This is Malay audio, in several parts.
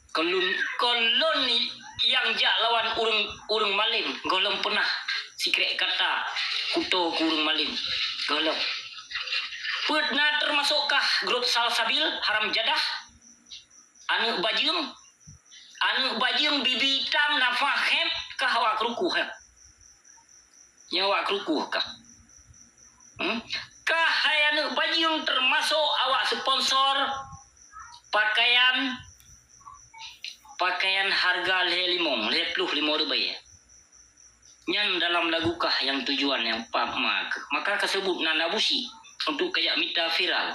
Kolon yang jak lawan urang malim golong pernah sikret kata kuto urang malim golong pernah termasukkah grup salsabil haram jadah anu bajing bibi hitam nafah hem kah awak kerukuh nyawa kerukuh kah kah anu bajing termasuk awak sponsor pakaian harga $55 yang dalam lagu kah yang tujuan yang maka kesebut nanabusi untuk kayak mita viral.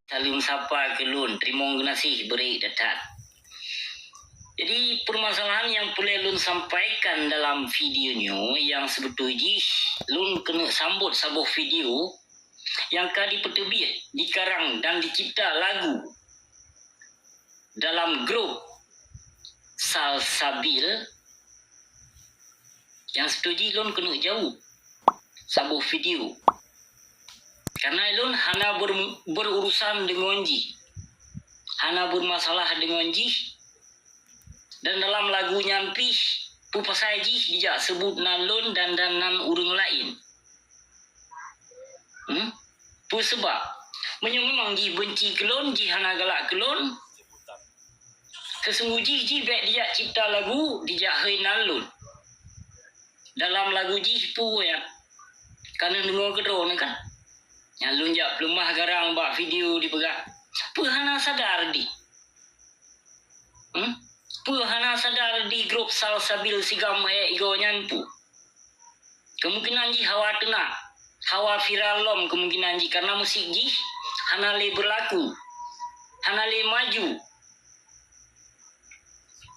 Salim sapa kelun terima kasih beri datat. Jadi permasalahan yang boleh Lun sampaikan dalam videonya yang sebetulnya Lun kena sambut sebuah video yang kadi petebit, dikarang dan dicipta lagu dalam grup Salsabil yang sebetulnya Lun kena jauh sebuah video. Karena Lun hana berurusan dengan ji, hana bermasalah dengan ji. Dan dalam lagu nyampi pupasai ji dijak sebut nalun dan urang lain. Pu sebab memang ji benci kelon, ji hana galak kelon. Sesungguhnya ji baik dijak cipta lagu dijak hai nalun. Dalam lagu ji pu ya. Karena dengar kedro kan. Nyalun jak pelemah garang bak video dipegang. Pu hana sadar di. Hana sadar di grup Salsabil sigam igo nyanpu. Kemungkinan ji hawa tena, hawa viral lom kemungkinan ji karena musik ji hana le berlaku, hana le maju.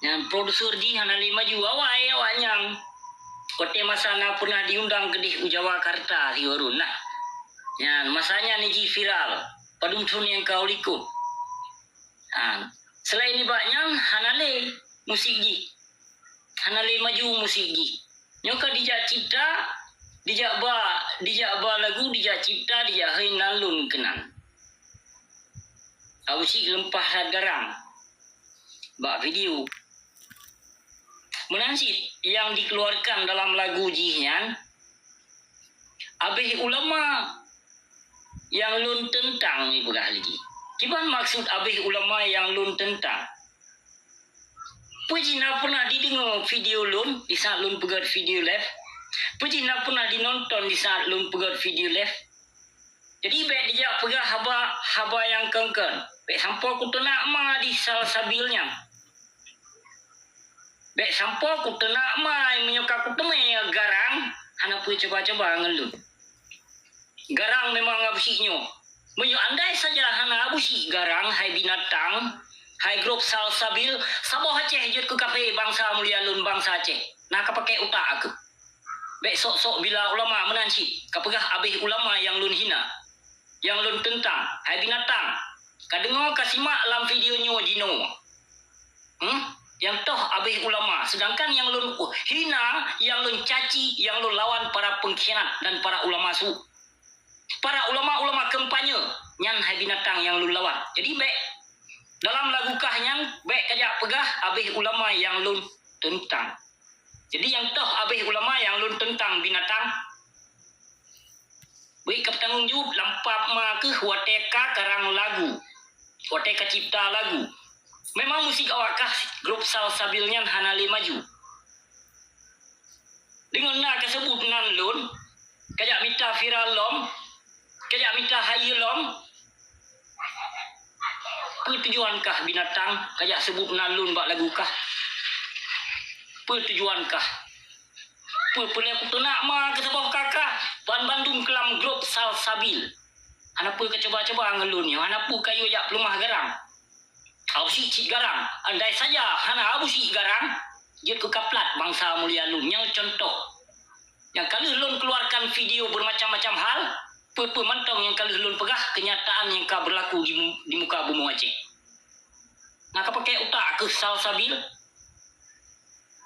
Yang produser ji hana le maju awak nyang. Kote masana pernah diundang ke di Jawakarta di Warun nah. Yang masanya ni ji viral, padum tun yang kau likut. Selain ini banyak hanale musik ji, hanale maju musik ji. Nyoka dijak cipta, dijak ba lagu, dijak cipta, dijak hai nalun kenan. Awusik lempah garang, bak video. Menansit yang dikeluarkan dalam lagu jihan, abih ulama yang lun tentang ni begah lagi. Gimana maksud abih ulama yang Lun tentang? Pujina pernah didengar video Lun di saat Lun pegat video live. Pujina pernah dinonton di saat Lun pegat video live. Jadi baik dia pegat haba yang kengken. Baik sampai aku tenak ma di Salsabilnya. Baik sampai aku tenak ma yang menyokak aku temui garang. Hana pun coba-coba ngelun. Garang memang ngabusiknya. Andai saja hana abusi garang hai binatang hai grup Salsabil saboh Aceh jut ke kafe bangsa mulia Lun bangsa Aceh nak pakai utak aku besok bila ulama menansi kapegah abih ulama yang Lun hina yang Lun tentang hai binatang kadengo kasimak dalam videonya jino yang toh abih ulama sedangkan yang Lun hina yang Lun caci yang Lun lawan para pengkhianat dan para ulama su. Para ulama-ulama kampanye nyan hai binatang yang Lun lawan. Jadi baik dalam lagu kah nyan baik kajak pegah abih ulama yang Lun tentang. Jadi yang toh abih ulama yang Lun tentang binatang. Baik bertanggung jawab lampap ma ke wateka karang lagu. Wateka cipta lagu. Memang musik awak kah grup Salsabil nyan hana le maju. Dengan nak kesebut nan Lun kajak mita viral lom. Kajak minta hayilom. Tujuankah binatang kajak sebut nalun bak lagu kah? Tujuankah? Boleh aku tenak ma ke sebuah kakak Bandung kelam grup Salsabil. Anak pun coba-coba ngelunnya. Anak pun kayu jak pelumah garang. Abusi cik garang. Andai saja hana abusi garang. Dia ke kaplat bangsa mulia Lun. Yang contoh. Yang kalau Lun keluarkan video bermacam-macam hal. Mantong yang kalau Lun pegah kenyataan yang kau berlaku di muka bumi Aceh. Nak pakai utak ke Salsabil.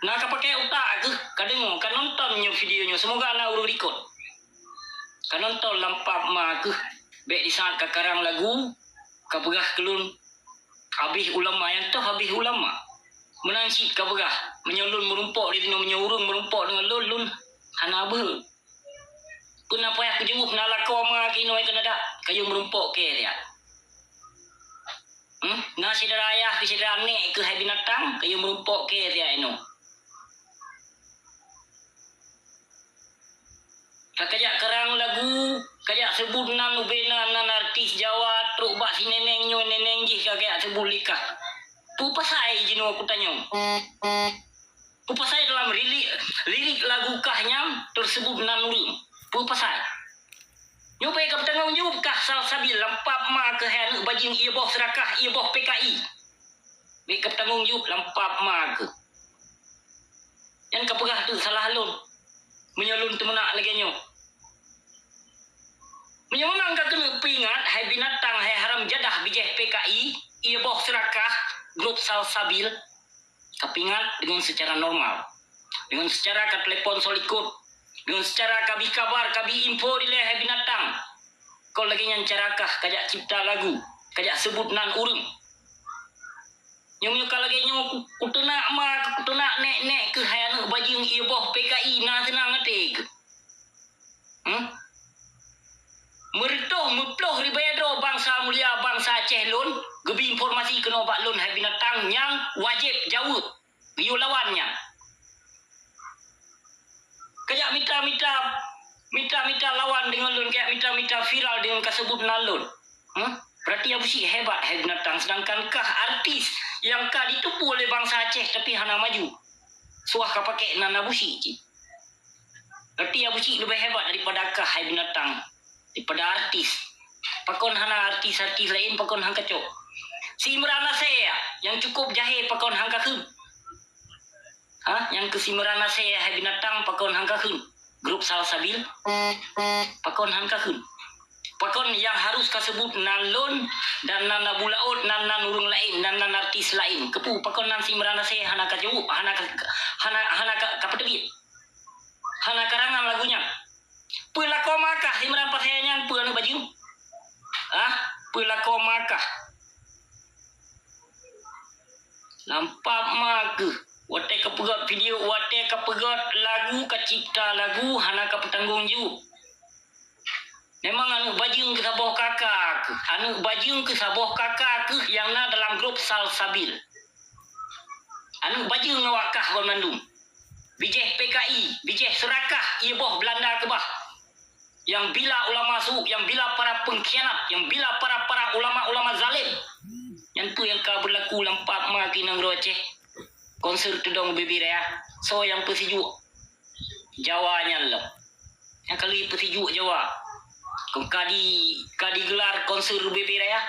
Nah pakai otak ke, kadang kan nontonnya videonya, semoga anak urut ikut. Kan nonton lampap mah ke, baik di saat kakarang lagu, kapegah kelun, habis ulama yang tu habis ulama. Menangsit kapegah, menyelun merumpok di tino menyurung merumpok dengan lulun, hanabe. Pun apa yang kejumuk nala kau mah kino yang kena dak, kayu merumpok ke dia. Nah saudara ayah ke saudara nek ke hai binatang, kayu merumpok ke dia ino. Kajak kerang lagu, kajak sebut nan ubena nan artis Jawa, truk bak si neneng nyo neneng jih kajak sebut likah. Tu pasai jino aku tanya. Tu pasai dalam lirik lagu kahnya tersebut nan uring. Tu pasai. Nyo bae ka tanggung jawab kah sabil lampap ma ke hen bajing ia boh serakah ia boh PKI. Bae ka tanggung jawab lampap ma ke. Yang kapegah tu salah lun. Menyalun temenak lagi nyo. Menyamang ka kena pingat hai binatang hai haram jadah bijeh PKI ia boh serakah grup salsabil kapingat dengan secara normal. Dengan secara ka telepon solikut. Dengan secara kabi kabar kabi info di hai binatang. Kau lagi yang carakah kajak cipta lagu, kajak sebut nan urung. Nyum lagi nyu kutenak ma kutenak nek ke hai anak bajing ia boh PKI nah senang ngetik. Meritoh ribayadro bangsa mulia bangsa Aceh lun, gebi informasi kena bak lun hai binatang yang wajib jawab riu lawannya. Kajak mita lawan dengan lun, kayak mita viral dengan kasebut nan lun. Berarti apa sih hebat hai binatang, sedangkan kah artis yang kah ditupu oleh bangsa Aceh tapi hana maju. Suah kah pakai nan abusi cik. Berarti abusi lebih hebat daripada kah hai binatang, daripada artis. Pakon hana artis lain pakon hang kacok. Si Imran saya yang cukup jahe pakon hang kakun. Yang ke si Imran saya hai binatang pakon hang kakun. Grup salsabil pakon hang kakun. Pakon yang harus kasebut nan lon dan nan nabulaut nan urung lain nan artis lain. Kepu pakon nan si Imran saya hana kacok hana kapetebit. Hana karangan lagunya. Pula kau makah Imran pasainya pula baju. Pula kau makah. Lampap maku. Wate kapegot video, wate kapegot lagu, kacipta lagu, hana kapetanggung jawab. Memang anu bajing ke saboh kakak. Anu bajing ke saboh kakak yang na dalam grup salsabil. Anu bajing ngawakah Bandung. Bijeh PKI, bijeh serakah ia boh Belanda ke bah. Yang bila ulama su, yang bila para pengkhianat, yang bila para ulama-ulama zalim. Yang tu yang ka berlaku lampak ma kinang Aceh. Konser tudong bibir ya. So yang pesiju Jawanya lo. Yang kali pesiju Jawa. Kung kadi gelar konser bibir ya.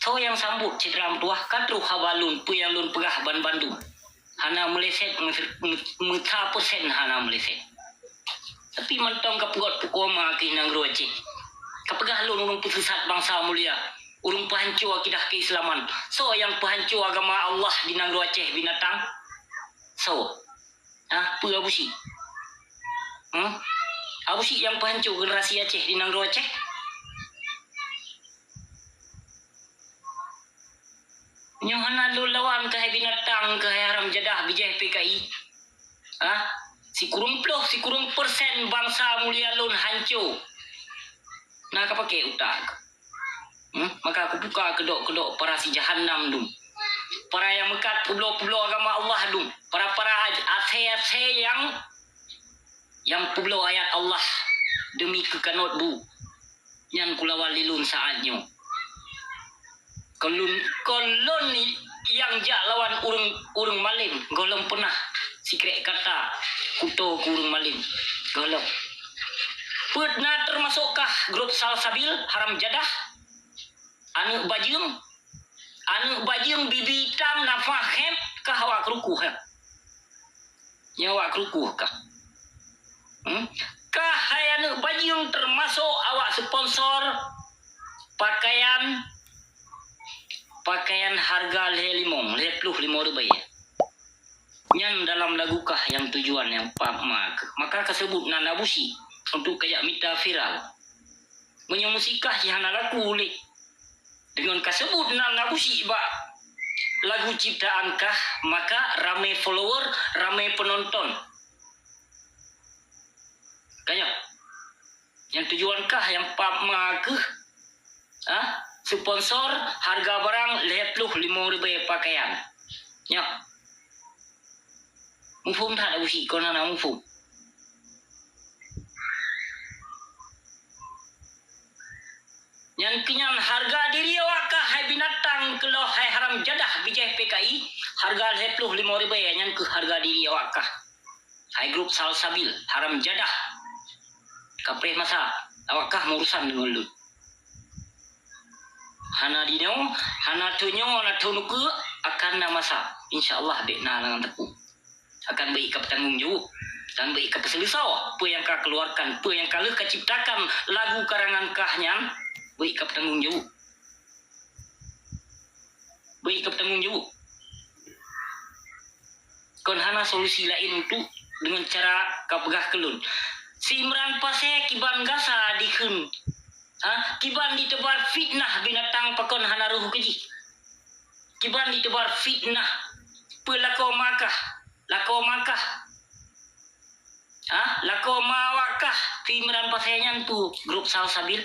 So yang sambut citra tuah katru habalun pu yang lun pegah ban Bandung. Hana meleset mutha persen hana meleset. Tapi mentong kapegot pukoma kinang Aceh. Kapegah lun urung pusat bangsa mulia. Urung pahancur akidah keislaman. So yang pahancur agama Allah di nang Aceh binatang. So, apa abusi? Abusi yang pahancur generasi Aceh di nang Aceh. Nyohana lu lawan ke binatang ke haram jadah bijah PKI. Si kurung persen bangsa mulia lun hancur. Nah ka pakai utak. Maka aku buka kedok para si jahannam dum. Para yang mekat pulau-pulau agama Allah dum. Para Aceh yang pulau ayat Allah demi kekanot bu. Yang kulawal lilun saatnya. Kolon yang jak lawan urung malim golong pernah sikret kata kuto urung malim golong. Pernah termasukkah grup salsabil haram jadah? Anu bajing bibi hitam nafah hem kah awak kerukuh hem? Nyawa kerukuh kah? Kah hai anu bajing termasuk awak sponsor pakaian harga 50 ribu. Nyan dalam lagukah yang tujuan yang pap maka kasebut na nabusi untuk kayak mita viral. Menyo musikah jihana lagu le. Dengan kasebut na nabusi ba lagu ciptaankah maka ramai follower, ramai penonton. Kayak yang tujuankah yang pap ke sponsor harga barang 55.000 pakaian. Ya. Mufum tak ada usi kau nak mufum. Yang kenyan harga diri awakah hai binatang kalau hai haram jadah bijah PKI harga 55.000 yang ke harga diri awakah. Hai grup salsabil haram jadah. Kapreh masa awakah urusan dengan lu. Hana dinyo, hana tunyo, hana tunuku akan nama masa. InsyaAllah dek na dengan tepu. Akan baik ke petanggung jawab dan baik ke peselisau apa yang kau keluarkan, apa yang kau ciptakan lagu karangan kahnya baik ke petanggung jawab, baik ke petanggung jawab. Kon hana solusi lain untuk dengan cara kau pegah kelun si Imran Pasek kiban gasa dikun kiban ditebar fitnah binatang pakon hana ruh keji kiban ditebar fitnah pelakau makah lako mawakah Simran pasenyan tu grup salsabil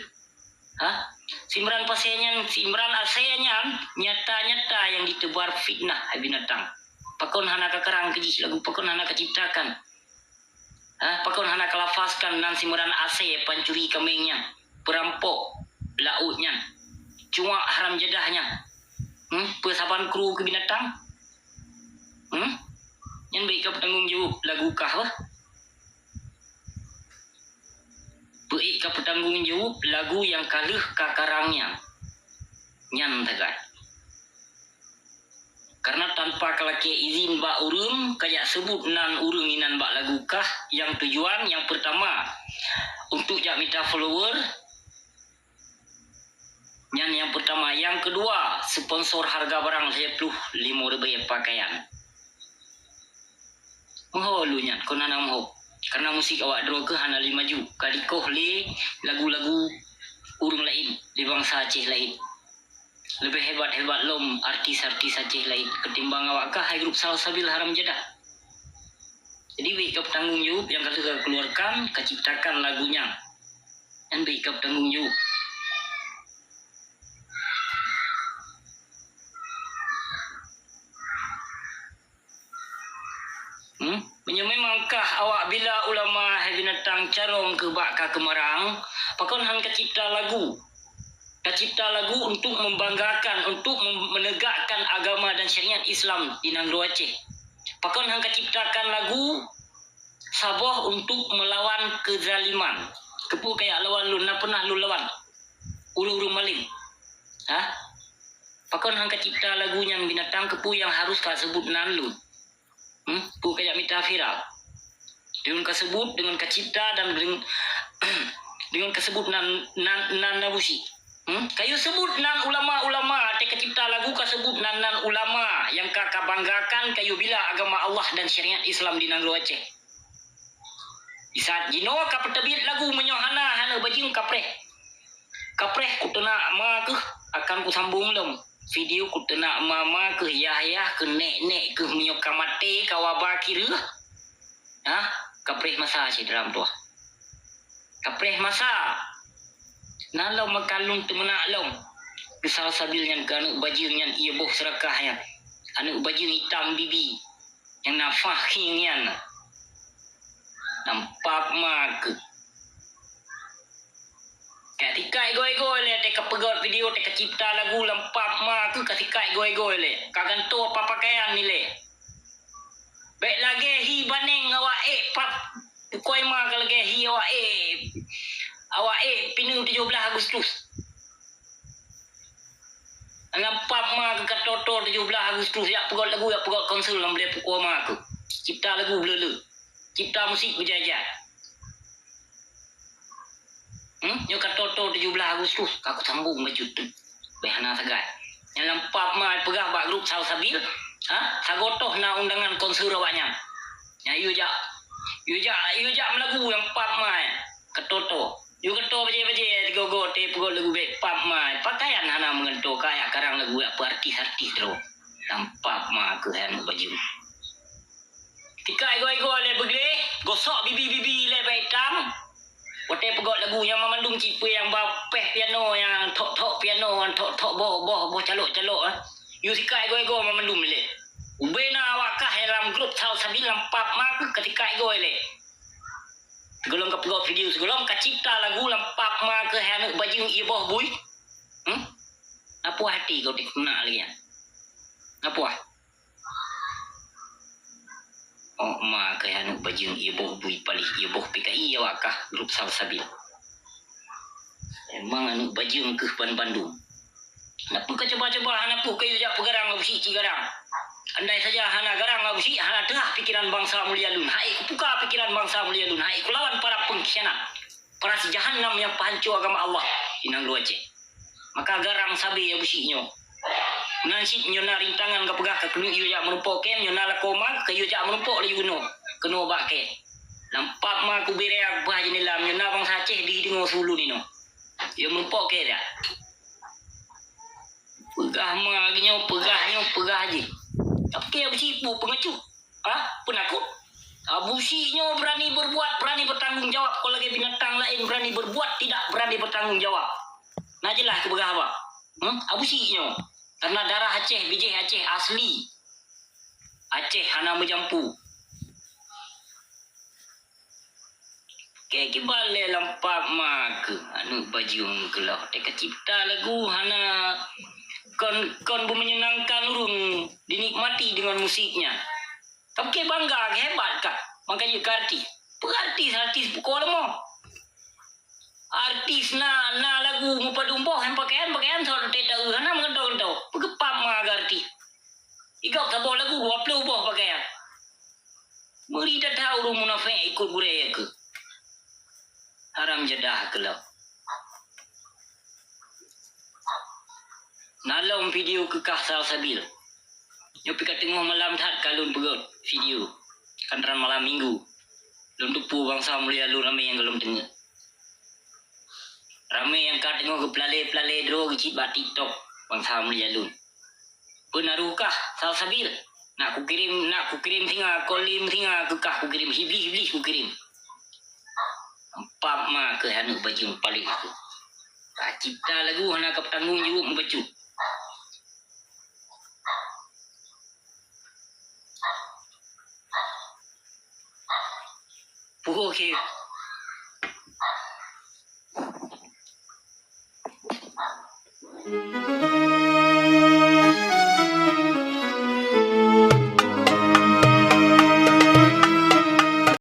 Simran pasenyan Simran asenyan nyata-nyata yang ditebar fitnah binatang pakon hana kakerang keji lagu pakon hana keciptakan pakon hana kelafaskan nan Simran ase pancuri kambingnya perampok lautnya cuma haram jadahnya pesaban kru ke binatang yang baik ke petanggung jawab lagu kah baik ke petanggung jawab lagu yang kaluh kakarangnya nyan tegat karena tanpa kelaki izin bak urung kayak sebut nan urung inan bak lagu kah yang tujuan yang pertama untuk jak minta follower nyan yang pertama yang kedua sponsor harga barang 55.000 pakaian. Moho lunya kau nana moho karena musik awak dro ke hana 5 ju kadikoh le lagu-lagu urung lain di bangsa Aceh lain lebih hebat-hebat lom artis-artis Aceh lain ketimbang awak kah hai grup salsabil haram jadah. Jadi baik ke tanggung jawab yang kau keluarkan kau ciptakan lagunya yang baik ke tanggung jawab. Memangkah awak bila ulama binatang carong ke bakka kemarang pakon han kecipta lagu untuk membanggakan untuk menegakkan agama dan syariat Islam di Nangro Aceh pakon han keciptakan lagu saboh untuk melawan kezaliman kepu kayak lawan lu na pernah lu lawan ulu maling pakon han kecipta lagunya binatang kepu yang harus kau sebut nan lu pu kayak mita viral dengan kasebut dengan kacipta dan dengan kasebut nan nabusi kayu sebut nan ulama te kacipta lagu kasebut nan ulama yang kakak banggakan kayu bila agama Allah dan syariat Islam di Nangro Aceh di saat jino ka petabit lagu menyohana hana bajing kapreh kutena ma ke akan ku sambung dong video ku tena mama ke yahya ke nek ke menyokamate kawabakir kapreh masa si dalam tuah kapreh masa nalau makalung temena along kesal sabilnya ke anak bajingnya ia boh serakahnya anak bajing hitam bibi yang nafahingnya nampak mak ketika ego le te kapegot video te kacipta lagu lempap mak ketika ego le kaganto apa pakaian ni le baik lagi hi baning awak pap koi ma lagi hi awak pinu 17 Agustus ngapap ma ke katoto 17 Agustus ya pegot lagu ya pegot konsul lam boleh pukul ma aku cipta lagu blele cipta musik berjaya yo katoto 17 Agustus aku sambung baju tu behana sagai yang lempap ma pegah bak grup salsabil Sagotoh na undangan konsura banyak. Ya yu jak melagu yang pap mai ketoto. Yu keto beje digogo te pegol lagu be pap mai. Pakaian hana mengento kaya karang lagu apa artis tro. Tampak ma ke han baju. Tikai goi le begle, gosok bibi le baitam. Ote pegol lagu yang memandung cipe yang bapeh piano yang tok piano yang tok boh calok Yu tikai goi memandung le. Ubena wakah dalam grup Sal Sabil lampap mak ketika goi le. Golong kepegol video segolong kacipta lagu lampap mak ke han baju iboh bui. Apa hati kau tik nak lagi ya? Apa? Oh ma ke han baju iboh bui palih iboh PKI wakah grup Sal Sabil. Emang anu baju ke Bandung. Napu ka coba hanapu kayu jak pegarang ngabsi cigarang. Andai saja hana garang ngabsi hana dah pikiran bangsa mulia lun. Hai kupuka pikiran bangsa mulia lun. Hai kulawan para pengkhianat. Para si jahannam yang pahancu agama Allah. Inang lu aja. Maka garang sabi ya businyo. Nansit nyo na rintangan kapagah ka kenu yu jak menumpok kem nyo na lakoma kayu jak menumpok li uno. Keno bake. Lampap ma ku bereak bah jenilam nyo na bangsa Aceh di dengo sulu ni no. Yo menumpok ke dak. Pegah je. Tapi apa sipu pengecut? Penakut? Businya berani berbuat, berani bertanggung jawab. Kalau lagi binatang lain berani berbuat, tidak berani bertanggung jawab. Nah jelas kebegah apa? Businya. Karena darah Aceh, biji Aceh asli. Aceh hana menjampu. Kayak kibale lampak mak anu baju kelah teka cipta lagu hana kon menyenangkan urung dinikmati dengan musiknya. Tapi bangga hebat kah? Makanya artis pukul mo. Artis na lagu mo padumbo yang pakaian so teta hana mengentau. Pegepam ma artis. Ikaw sabo lagu upload boh pakaian. Muri dah tahu urung munafik ikut guraya ke. Haram jadah kelak. Nalom video kekah Sal Sabil. Yo pika tengah malam tak kalun pegot video. Kanran malam minggu. Lun tupu bangsa mulia lu ramai yang gelum tengah. Ramai yang kat tengah ke pelale dro ke cibat TikTok bangsa mulia lu. Penarukah Sal Sabil? Nak ku kirim singa kolim singa kekah ku kirim hiblis ku kirim. Empat ma ke hanu baju paling tu. Cipta lagu hana ke tanggung jawab membaca. Pukul ke.